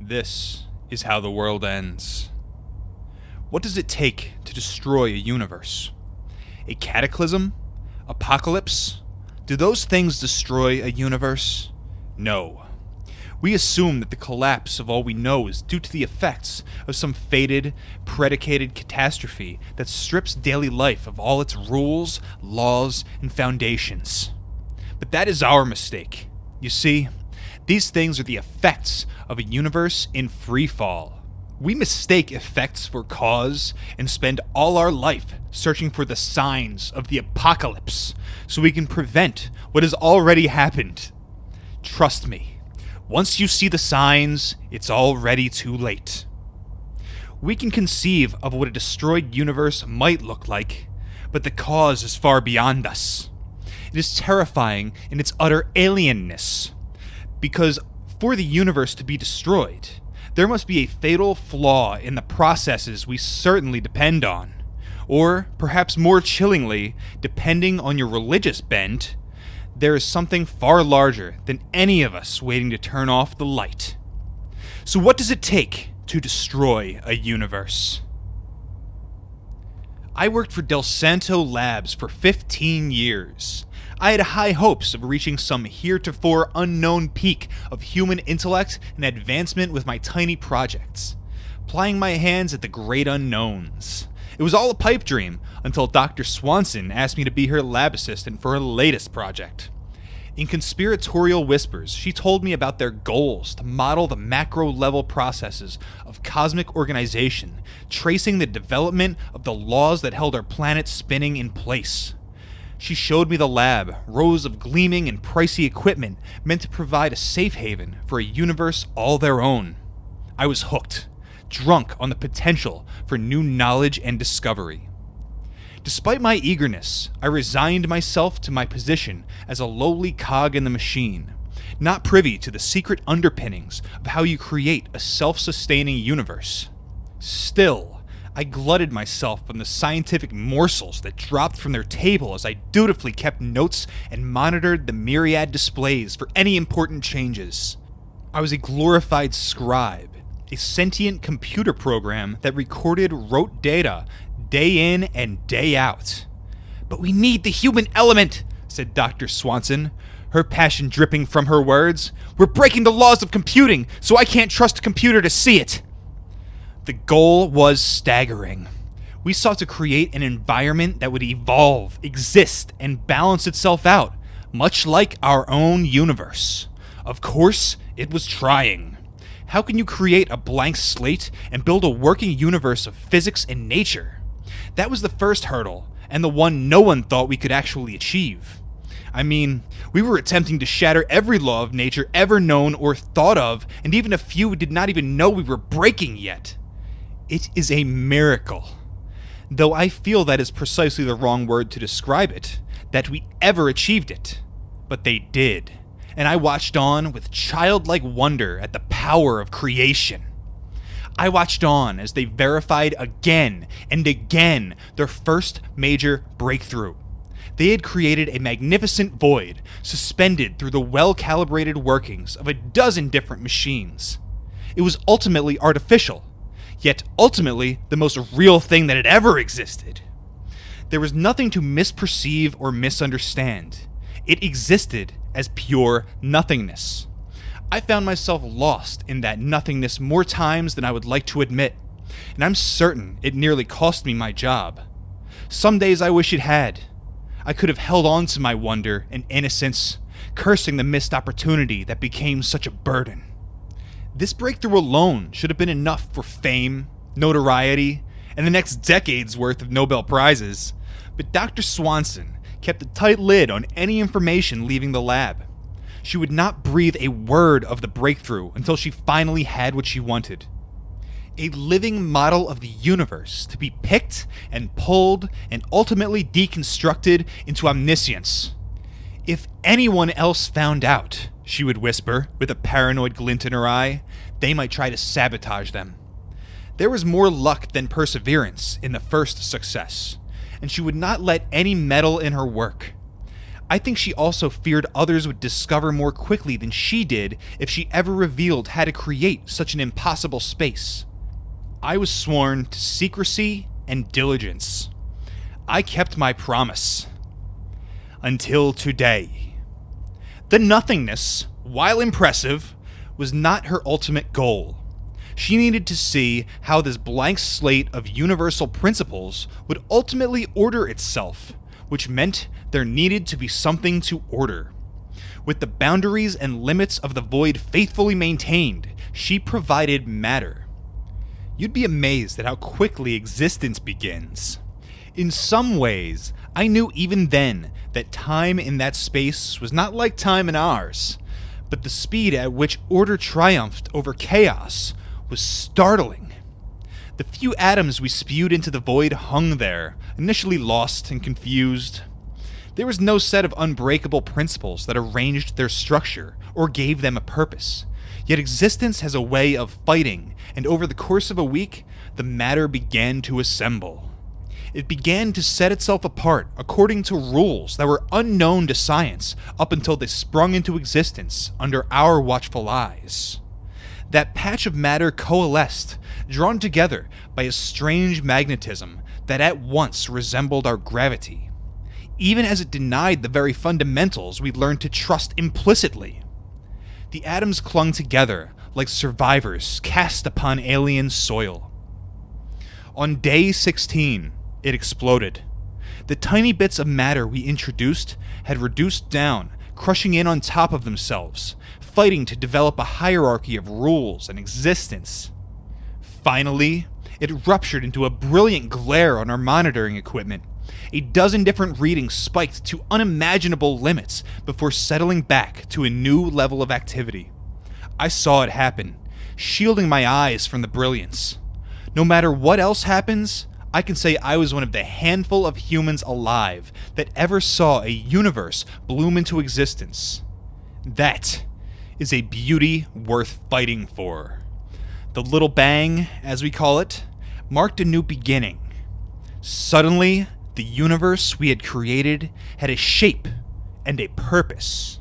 This is how the world ends. What does it take to destroy a universe? A cataclysm? Apocalypse? Do those things destroy a universe? No. We assume that the collapse of all we know is due to the effects of some fated, predicated catastrophe that strips daily life of all its rules, laws, and foundations. But that is our mistake. You see, these things are the effects of a universe in free fall. We mistake effects for cause and spend all our life searching for the signs of the apocalypse so we can prevent what has already happened. Trust me, once you see the signs, it's already too late. We can conceive of what a destroyed universe might look like, but the cause is far beyond us. It is terrifying in its utter alienness, because for the universe to be destroyed, there must be a fatal flaw in the processes we certainly depend on. Or, perhaps more chillingly, depending on your religious bent, there is something far larger than any of us waiting to turn off the light. So what does it take to destroy a universe? I worked for Del Santo Labs for 15 years. I had high hopes of reaching some heretofore unknown peak of human intellect and advancement with my tiny projects, plying my hands at the great unknowns. It was all a pipe dream until Dr. Swanson asked me to be her lab assistant for her latest project. In conspiratorial whispers, she told me about their goals to model the macro-level processes of cosmic organization, tracing the development of the laws that held our planet spinning in place. She showed me the lab, rows of gleaming and pricey equipment meant to provide a safe haven for a universe all their own. I was hooked, drunk on the potential for new knowledge and discovery. Despite my eagerness, I resigned myself to my position as a lowly cog in the machine, not privy to the secret underpinnings of how you create a self-sustaining universe. Still, I glutted myself on the scientific morsels that dropped from their table as I dutifully kept notes and monitored the myriad displays for any important changes. I was a glorified scribe, a sentient computer program that wrote data day in and day out. But we need the human element, said Dr. Swanson, her passion dripping from her words. We're breaking the laws of computing, so I can't trust a computer to see it. The goal was staggering. We sought to create an environment that would evolve, exist, and balance itself out, much like our own universe. Of course, it was trying. How can you create a blank slate and build a working universe of physics and nature? That was the first hurdle, and the one no one thought we could actually achieve. I mean, we were attempting to shatter every law of nature ever known or thought of, and even a few did not even know we were breaking yet. It is a miracle, though I feel that is precisely the wrong word to describe it, that we ever achieved it. But they did, and I watched on with childlike wonder at the power of creation. I watched on as they verified again and again their first major breakthrough. They had created a magnificent void suspended through the well-calibrated workings of a dozen different machines. It was ultimately artificial, yet ultimately the most real thing that had ever existed. There was nothing to misperceive or misunderstand. It existed as pure nothingness. I found myself lost in that nothingness more times than I would like to admit, and I'm certain it nearly cost me my job. Some days I wish it had. I could have held on to my wonder and innocence, cursing the missed opportunity that became such a burden. This breakthrough alone should have been enough for fame, notoriety, and the next decade's worth of Nobel Prizes, but Dr. Swanson kept a tight lid on any information leaving the lab. She would not breathe a word of the breakthrough until she finally had what she wanted. A living model of the universe to be picked and pulled and ultimately deconstructed into omniscience. If anyone else found out, she would whisper, with a paranoid glint in her eye, they might try to sabotage them. There was more luck than perseverance in the first success, and she would not let any meddle in her work. I think she also feared others would discover more quickly than she did if she ever revealed how to create such an impossible space. I was sworn to secrecy and diligence. I kept my promise. Until today. The nothingness, while impressive, was not her ultimate goal. She needed to see how this blank slate of universal principles would ultimately order itself, which meant there needed to be something to order. With the boundaries and limits of the void faithfully maintained, she provided matter. You'd be amazed at how quickly existence begins. In some ways, I knew even then that time in that space was not like time in ours, but the speed at which order triumphed over chaos was startling. The few atoms we spewed into the void hung there, initially lost and confused. There was no set of unbreakable principles that arranged their structure or gave them a purpose. Yet existence has a way of fighting, and over the course of a week, the matter began to assemble. It began to set itself apart according to rules that were unknown to science up until they sprung into existence under our watchful eyes. That patch of matter coalesced, drawn together by a strange magnetism that at once resembled our gravity, even as it denied the very fundamentals we learned to trust implicitly. The atoms clung together like survivors cast upon alien soil. On day 16, it exploded. The tiny bits of matter we introduced had reduced down, crushing in on top of themselves, fighting to develop a hierarchy of rules and existence. Finally, it ruptured into a brilliant glare on our monitoring equipment. A dozen different readings spiked to unimaginable limits before settling back to a new level of activity. I saw it happen, shielding my eyes from the brilliance. No matter what else happens, I can say I was one of the handful of humans alive that ever saw a universe bloom into existence. That is a beauty worth fighting for. The Little Bang, as we call it, marked a new beginning. Suddenly, the universe we had created had a shape and a purpose.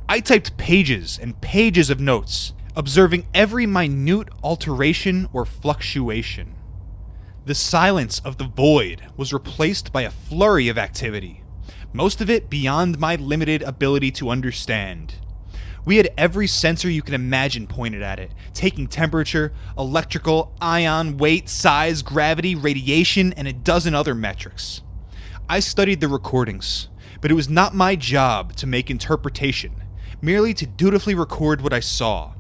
I typed pages and pages of notes, observing every minute alteration or fluctuation. The silence of the void was replaced by a flurry of activity, most of it beyond my limited ability to understand. We had every sensor you can imagine pointed at it, taking temperature, electrical, ion, weight, size, gravity, radiation, and a dozen other metrics. I studied the recordings, but it was not my job to make interpretation, merely to dutifully record what I saw.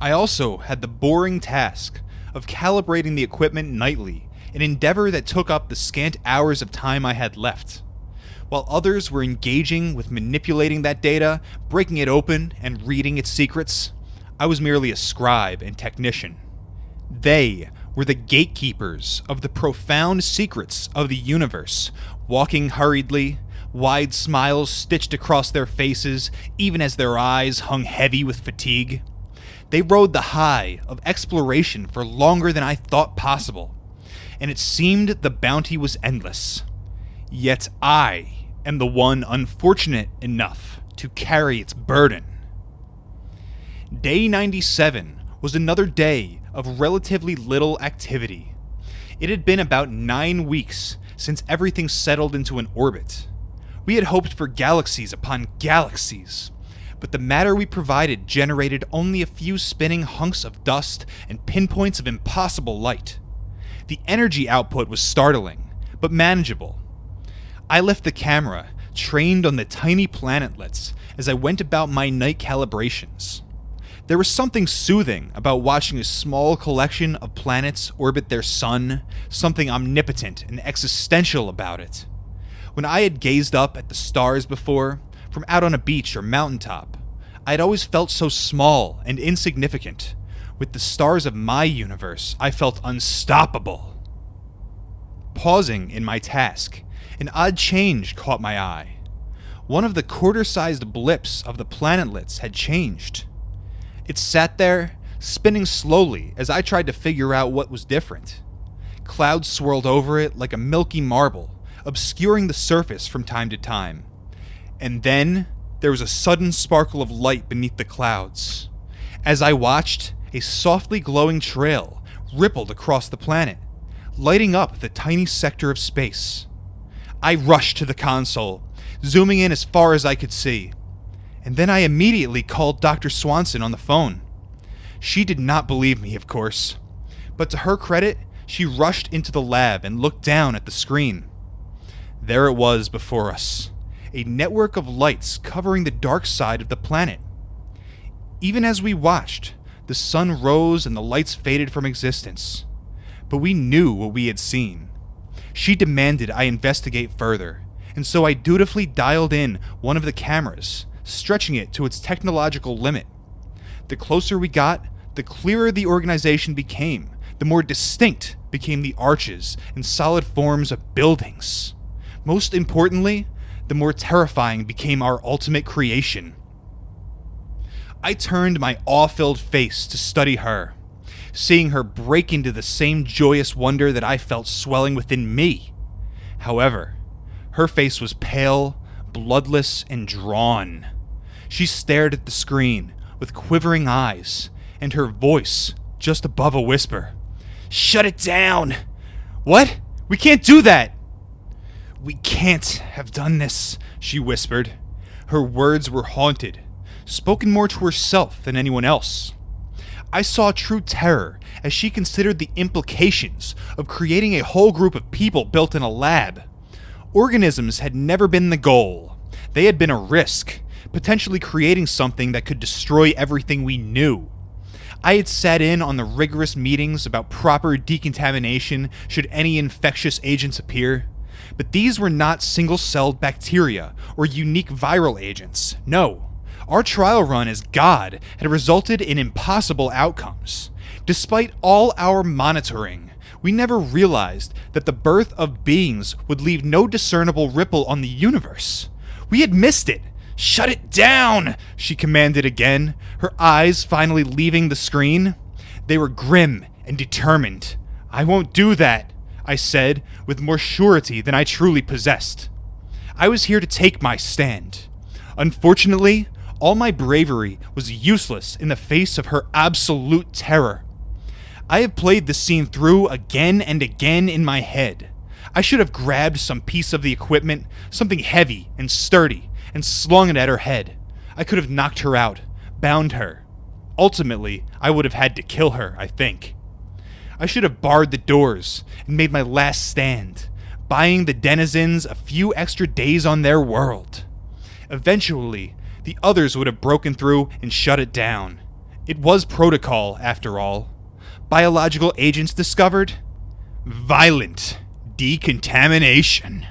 I also had the boring task of calibrating the equipment nightly, an endeavor that took up the scant hours of time I had left. While others were engaging with manipulating that data, breaking it open, and reading its secrets, I was merely a scribe and technician. They were the gatekeepers of the profound secrets of the universe, walking hurriedly, wide smiles stitched across their faces, even as their eyes hung heavy with fatigue. They rode the high of exploration for longer than I thought possible, and it seemed the bounty was endless. Yet I am the one unfortunate enough to carry its burden. Day 97 was another day of relatively little activity. It had been about 9 weeks since everything settled into an orbit. We had hoped for galaxies upon galaxies, but the matter we provided generated only a few spinning hunks of dust and pinpoints of impossible light. The energy output was startling, but manageable. I left the camera, trained on the tiny planetlets, as I went about my night calibrations. There was something soothing about watching a small collection of planets orbit their sun, something omnipotent and existential about it. When I had gazed up at the stars before, from out on a beach or mountaintop, I had always felt so small and insignificant. With the stars of my universe, I felt unstoppable. Pausing in my task, an odd change caught my eye. One of the quarter-sized blips of the planetlets had changed. It sat there, spinning slowly as I tried to figure out what was different. Clouds swirled over it like a milky marble, obscuring the surface from time to time. And then there was a sudden sparkle of light beneath the clouds. As I watched, a softly glowing trail rippled across the planet, lighting up the tiny sector of space. I rushed to the console, zooming in as far as I could see. And then I immediately called Dr. Swanson on the phone. She did not believe me, of course. But to her credit, she rushed into the lab and looked down at the screen. There it was before us, a network of lights covering the dark side of the planet. Even as we watched, the sun rose and the lights faded from existence. But we knew what we had seen. She demanded I investigate further, and so I dutifully dialed in one of the cameras, stretching it to its technological limit. The closer we got, the clearer the organization became, the more distinct became the arches and solid forms of buildings. Most importantly, the more terrifying became our ultimate creation. I turned my awe-filled face to study her, seeing her break into the same joyous wonder that I felt swelling within me. However, her face was pale, bloodless, and drawn. She stared at the screen with quivering eyes, and her voice just above a whisper. "Shut it down!" "What? We can't do that!" "We can't have done this," she whispered. Her words were haunted, spoken more to herself than anyone else. I saw true terror as she considered the implications of creating a whole group of people built in a lab. Organisms had never been the goal. They had been a risk, potentially creating something that could destroy everything we knew. I had sat in on the rigorous meetings about proper decontamination should any infectious agents appear. But these were not single-celled bacteria or unique viral agents. No, our trial run as God had resulted in impossible outcomes. Despite all our monitoring, we never realized that the birth of beings would leave no discernible ripple on the universe. We had missed it. "Shut it down!" she commanded again, her eyes finally leaving the screen. They were grim and determined. "I won't do that," I said, with more surety than I truly possessed. I was here to take my stand. Unfortunately, all my bravery was useless in the face of her absolute terror. I have played the scene through again and again in my head. I should have grabbed some piece of the equipment, something heavy and sturdy, and slung it at her head. I could have knocked her out, bound her. Ultimately, I would have had to kill her, I think. I should have barred the doors and made my last stand, buying the denizens a few extra days on their world. Eventually, the others would have broken through and shut it down. It was protocol, after all. Biological agents discovered violent decontamination.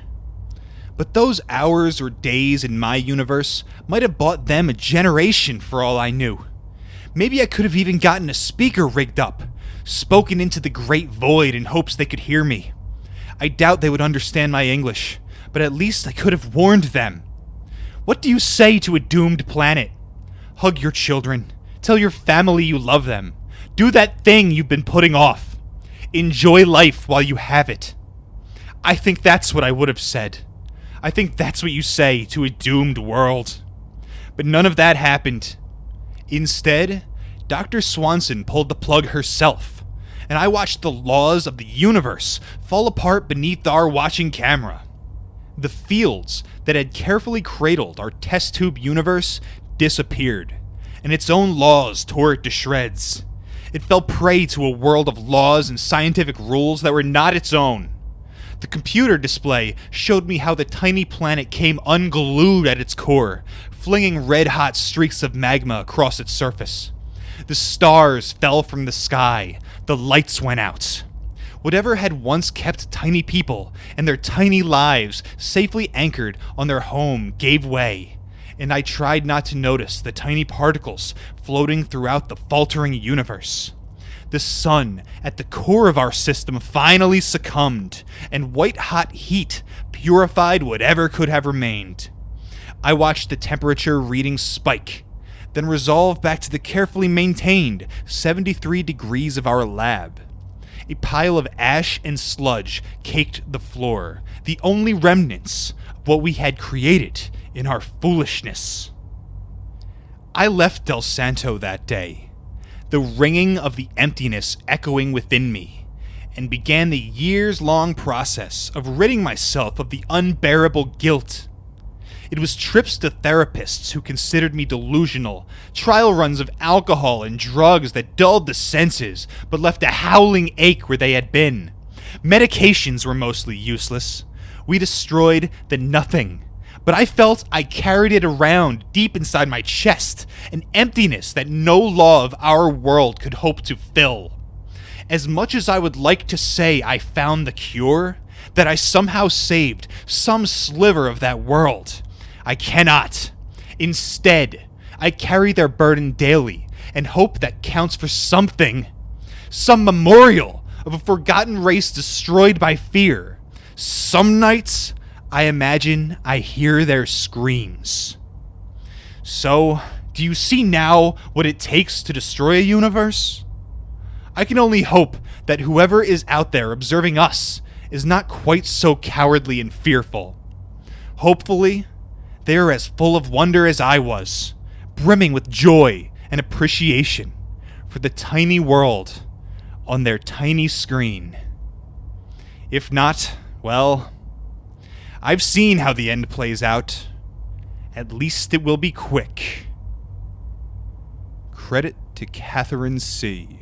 But those hours or days in my universe might have bought them a generation for all I knew. Maybe I could have even gotten a speaker rigged up, spoken into the great void in hopes they could hear me. I doubt they would understand my English, but at least I could have warned them. What do you say to a doomed planet? Hug your children. Tell your family you love them. Do that thing you've been putting off. Enjoy life while you have it. I think that's what I would have said. I think that's what you say to a doomed world. But none of that happened. Instead, Dr. Swanson pulled the plug herself, and I watched the laws of the universe fall apart beneath our watching camera. The fields that had carefully cradled our test tube universe disappeared, and its own laws tore it to shreds. It fell prey to a world of laws and scientific rules that were not its own. The computer display showed me how the tiny planet came unglued at its core, flinging red-hot streaks of magma across its surface. The stars fell from the sky. The lights went out. Whatever had once kept tiny people and their tiny lives safely anchored on their home gave way, and I tried not to notice the tiny particles floating throughout the faltering universe. The sun at the core of our system finally succumbed, and white-hot heat purified whatever could have remained. I watched the temperature reading spike, then resolve back to the carefully maintained 73 degrees of our lab. A pile of ash and sludge caked the floor, the only remnants of what we had created in our foolishness. I left Del Santo that day, the ringing of the emptiness echoing within me, and began the years-long process of ridding myself of the unbearable guilt. It was trips to therapists who considered me delusional, trial runs of alcohol and drugs that dulled the senses but left a howling ache where they had been. Medications were mostly useless. We destroyed the nothing. But I felt I carried it around deep inside my chest, an emptiness that no law of our world could hope to fill. As much as I would like to say I found the cure, that I somehow saved some sliver of that world, I cannot. Instead, I carry their burden daily and hope that counts for something. Some memorial of a forgotten race destroyed by fear. Some nights, I imagine I hear their screams. So, do you see now what it takes to destroy a universe? I can only hope that whoever is out there observing us is not quite so cowardly and fearful. Hopefully, they are as full of wonder as I was, brimming with joy and appreciation for the tiny world on their tiny screen. If not, well, I've seen how the end plays out. At least it will be quick. Credit to Catherine C.